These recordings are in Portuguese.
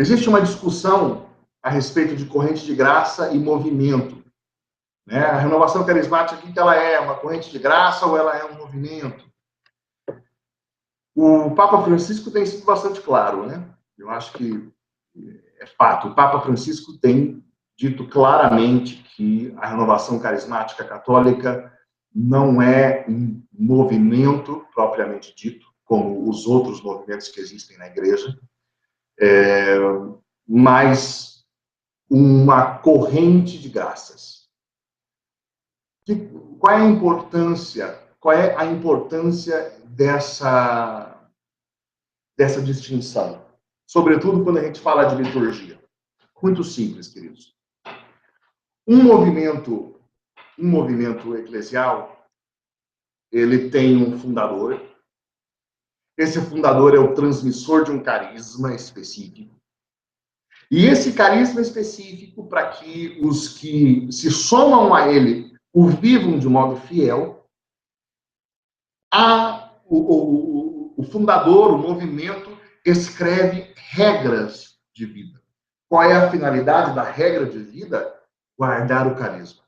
Existe uma discussão a respeito de corrente de graça e movimento. Né? A renovação carismática, o que ela é? Uma corrente de graça ou ela é um movimento? O Papa Francisco tem sido bastante claro, né? Eu acho que é fato. O Papa Francisco tem dito claramente que a renovação carismática católica não é um movimento propriamente dito, como os outros movimentos que existem na Igreja, mas uma corrente de graças. Qual é a importância? Qual é a importância dessa distinção? Sobretudo quando a gente fala de liturgia. Muito simples, queridos. Um movimento eclesial, ele tem um fundador. Esse fundador é o transmissor de um carisma específico. E esse carisma específico, para que os que se somam a ele o vivam de modo fiel, o fundador, o movimento, escreve regras de vida. Qual é a finalidade da regra de vida? Guardar o carisma.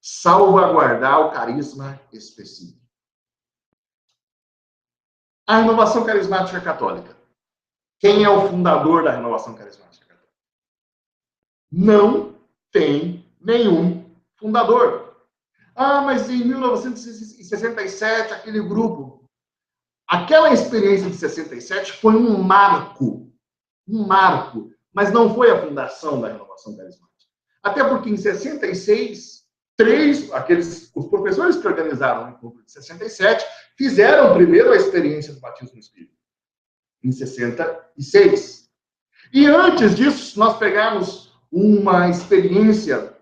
Salvaguardar o carisma específico. A renovação carismática católica. Quem é o fundador da renovação carismática católica? Não tem nenhum fundador. Ah, mas em 1967, aquele grupo. Aquela experiência de 67 foi um marco, mas não foi a fundação da renovação carismática. Até porque em 66, os professores que organizaram o encontro de 67 fizeram primeiro a experiência do batismo no Espírito, em 66. E antes disso, nós pegamos uma experiência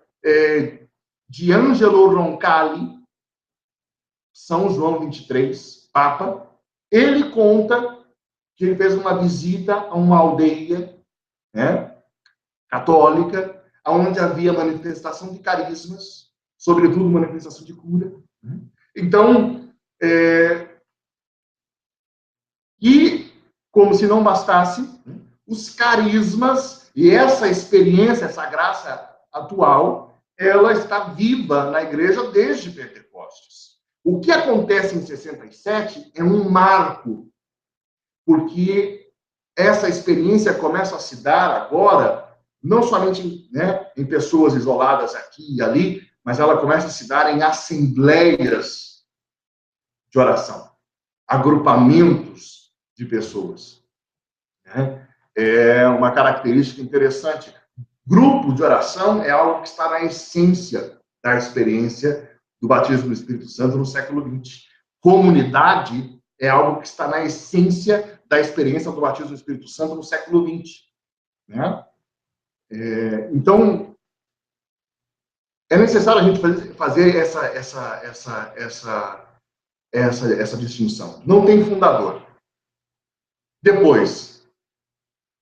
de Angelo Roncalli, São João 23, Papa. Ele conta que ele fez uma visita a uma aldeia, né, católica, onde havia manifestação de carismas, sobretudo manifestação de cura. Então, e como se não bastasse, os carismas e essa experiência, essa graça atual, ela está viva na igreja desde Pentecostes. O que acontece em 67 é um marco, porque essa experiência começa a se dar agora, não somente, né, em pessoas isoladas aqui e ali, mas ela começa a se dar em assembleias de oração, agrupamentos de pessoas. Né? É uma característica interessante. Grupo de oração é algo que está na essência da experiência do batismo do Espírito Santo no século XX. Comunidade é algo que está na essência da experiência do batismo do Espírito Santo no século XX. Né? Então, é necessário a gente fazer essa distinção. Não tem fundador. Depois,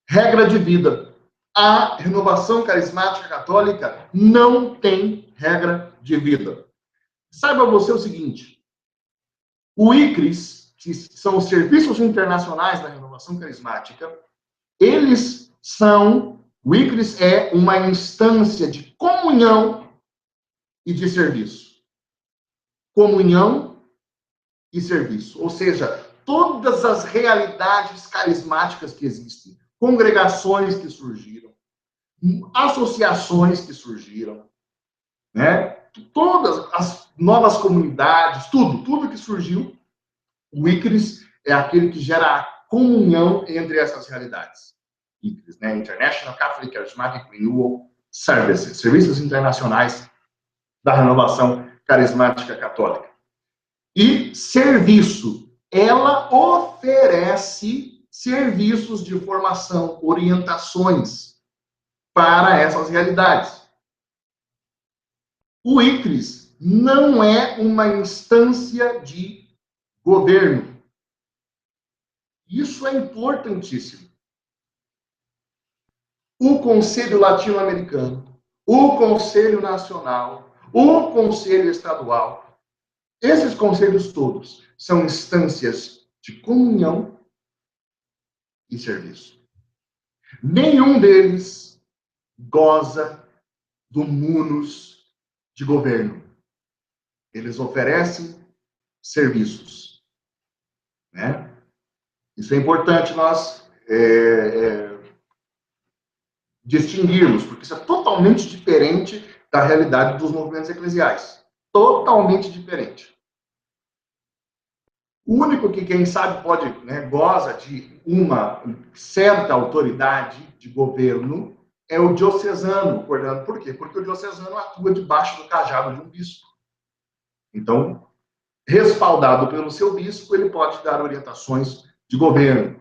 regra de vida. A renovação carismática católica não tem regra de vida. Saiba você o seguinte, o ICRIS, que são os Serviços Internacionais da Renovação Carismática, o ICRIS é uma instância de comunhão e de serviço. Comunhão e serviço. Ou seja, todas as realidades carismáticas que existem, congregações que surgiram, associações que surgiram, né? Todas as novas comunidades, tudo que surgiu, o ICRIS é aquele que gera a comunhão entre essas realidades. ICRIS, né? International Catholic Charismatic Renewal Services, Serviços Internacionais da Renovação Carismática Católica. E serviço, ela oferece serviços de formação, orientações para essas realidades. O ICRIS não é uma instância de governo. Isso é importantíssimo. O Conselho Latino-Americano, o Conselho Nacional, o Conselho Estadual, esses conselhos todos são instâncias de comunhão e serviço. Nenhum deles goza do munus de governo. Eles oferecem serviços, né? Isso é importante nós distinguirmos, porque isso é totalmente diferente da realidade dos movimentos eclesiais. Totalmente diferente. O único que, quem sabe, pode, né, goza de uma certa autoridade de governo é o diocesano, coordenado. Por quê? Porque o diocesano atua debaixo do cajado de um bispo. Então, respaldado pelo seu bispo, ele pode dar orientações de governo,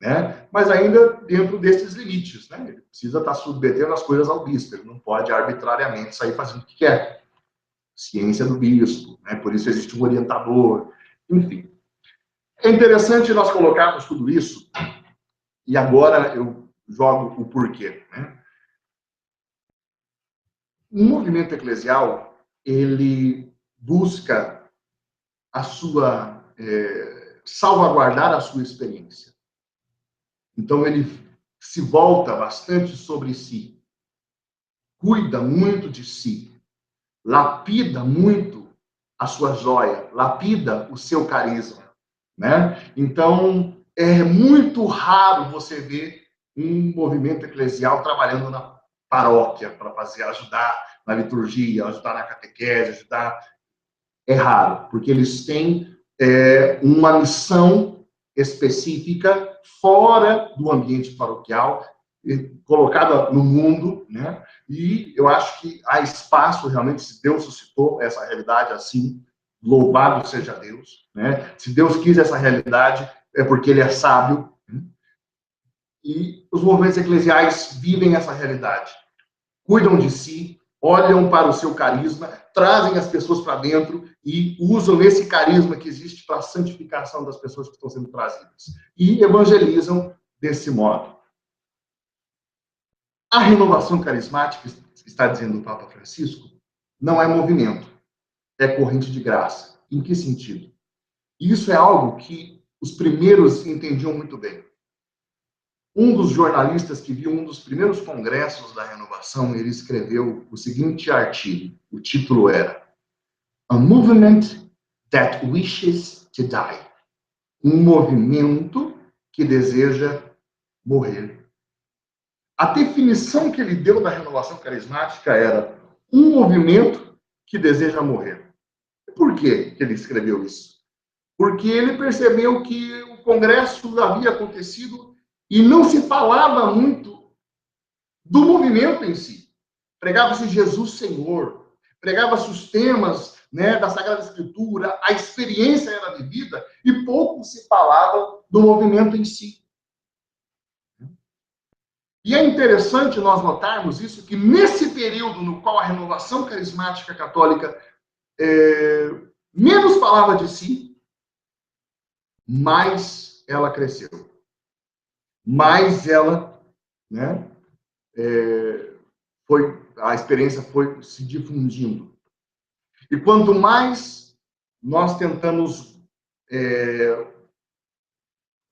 né? Mas ainda dentro desses limites, né? Ele precisa estar submetendo as coisas ao bispo, ele não pode arbitrariamente sair fazendo o que quer. Ciência do bispo, né? Por isso existe um orientador, enfim. É interessante nós colocarmos tudo isso, e agora eu jogo o porquê, né? O movimento eclesial, ele busca a sua salvaguardar a sua experiência. Então ele se volta bastante sobre si, cuida muito de si, lapida muito a sua joia, lapida o seu carisma, né? Então é muito raro você ver um movimento eclesial trabalhando na paróquia para ajudar na liturgia, ajudar na catequese, ajudar. É raro, porque eles têm uma missão específica fora do ambiente paroquial, colocada no mundo, né? E eu acho que há espaço, realmente, se Deus suscitou essa realidade assim, louvado seja Deus, né? Se Deus quis essa realidade, é porque Ele é sábio, né? E os movimentos eclesiais vivem essa realidade, cuidam de si, olham para o seu carisma, trazem as pessoas para dentro e usam esse carisma que existe para a santificação das pessoas que estão sendo trazidas. E evangelizam desse modo. A renovação carismática, está dizendo o Papa Francisco, não é movimento, é corrente de graça. Em que sentido? Isso é algo que os primeiros entendiam muito bem. Um dos jornalistas que viu um dos primeiros congressos da renovação, ele escreveu o seguinte artigo. O título era A Movement That Wishes to Die. Um movimento que deseja morrer. A definição que ele deu da renovação carismática era um movimento que deseja morrer. Por que ele escreveu isso? Porque ele percebeu que o congresso havia acontecido e não se falava muito do movimento em si. Pregava-se Jesus Senhor, pregava-se os temas, né, da Sagrada Escritura, a experiência era vivida e pouco se falava do movimento em si. E é interessante nós notarmos isso, que nesse período no qual a renovação carismática católica menos falava de si, mais ela cresceu. Mais ela, né, a experiência foi se difundindo. E quanto mais nós tentamos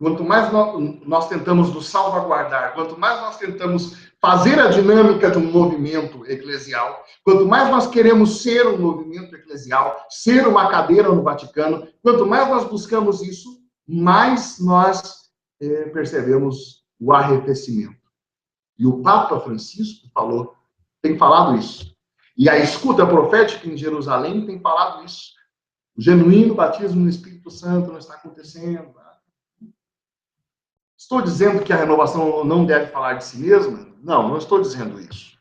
nos salvaguardar, quanto mais nós tentamos fazer a dinâmica de um movimento eclesial, quanto mais nós queremos ser um movimento eclesial, ser uma cadeira no Vaticano, quanto mais nós buscamos isso, mais nós percebemos o arrefecimento. E o Papa Francisco tem falado isso. E a escuta profética em Jerusalém tem falado isso. O genuíno batismo no Espírito Santo não está acontecendo. Estou dizendo que a renovação não deve falar de si mesma? Não, não estou dizendo isso.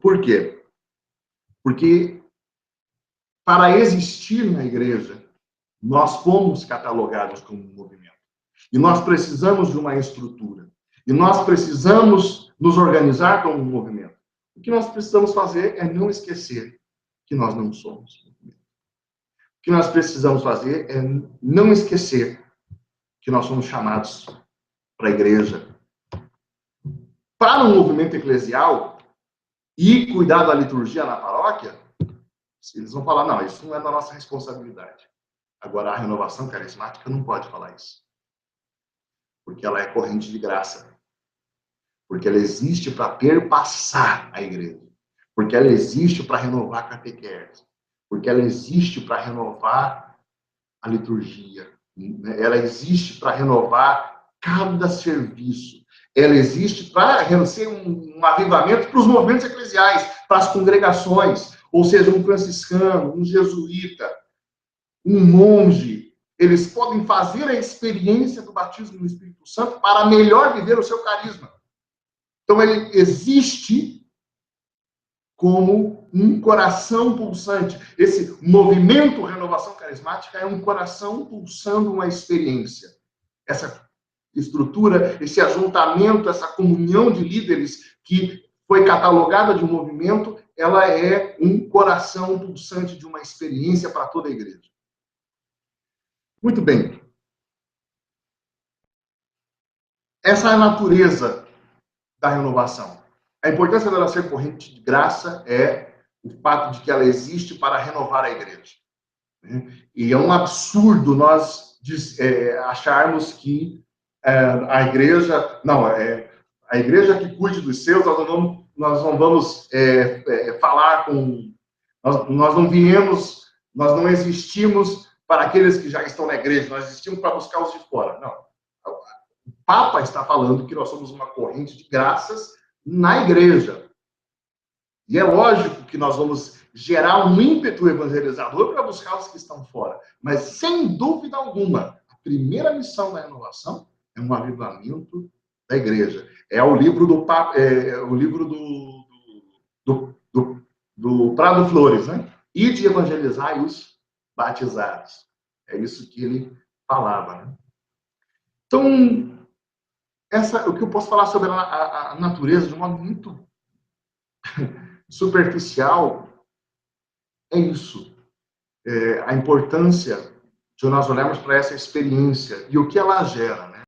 Por quê? Porque para existir na igreja, nós fomos catalogados como um movimento. E nós precisamos de uma estrutura. E nós precisamos nos organizar como um movimento. O que nós precisamos fazer é não esquecer que nós não somos movimento. O que nós precisamos fazer é não esquecer que nós somos chamados para a igreja. Para um movimento eclesial e cuidar da liturgia na paróquia, eles vão falar, não, isso não é da nossa responsabilidade. Agora, a renovação carismática não pode falar isso. Porque ela é corrente de graça. Porque ela existe para perpassar a igreja. Porque ela existe para renovar a catequese. Porque ela existe para renovar a liturgia. Ela existe para renovar cada serviço. Ela existe para ser um avivamento para os movimentos eclesiais, para as congregações, ou seja, um franciscano, um jesuíta, um monge. Eles podem fazer a experiência do batismo no Espírito Santo para melhor viver o seu carisma. Então, ele existe como um coração pulsante. Esse movimento Renovação Carismática é um coração pulsando uma experiência. Essa estrutura, esse ajuntamento, essa comunhão de líderes que foi catalogada de um movimento, ela é um coração pulsante de uma experiência para toda a igreja. Muito bem. Essa é a natureza da renovação. A importância dela ser corrente de graça é o fato de que ela existe para renovar a igreja. E é um absurdo nós acharmos que a igreja... Não, a igreja que cuide dos seus, nós não vamos falar com... Nós não viemos, nós não existimos para aqueles que já estão na igreja, nós existimos para buscar os de fora. Não. O Papa está falando que nós somos uma corrente de graças na igreja. E é lógico que nós vamos gerar um ímpeto evangelizador para buscar os que estão fora. Mas, sem dúvida alguma, a primeira missão da renovação é um avivamento da igreja. É o livro do Papa, o livro do Prado Flores, né? E de evangelizar os batizados. É isso que ele falava, né? Então, o que eu posso falar sobre a natureza de um modo muito superficial é isso. A importância de nós olharmos para essa experiência e o que ela gera.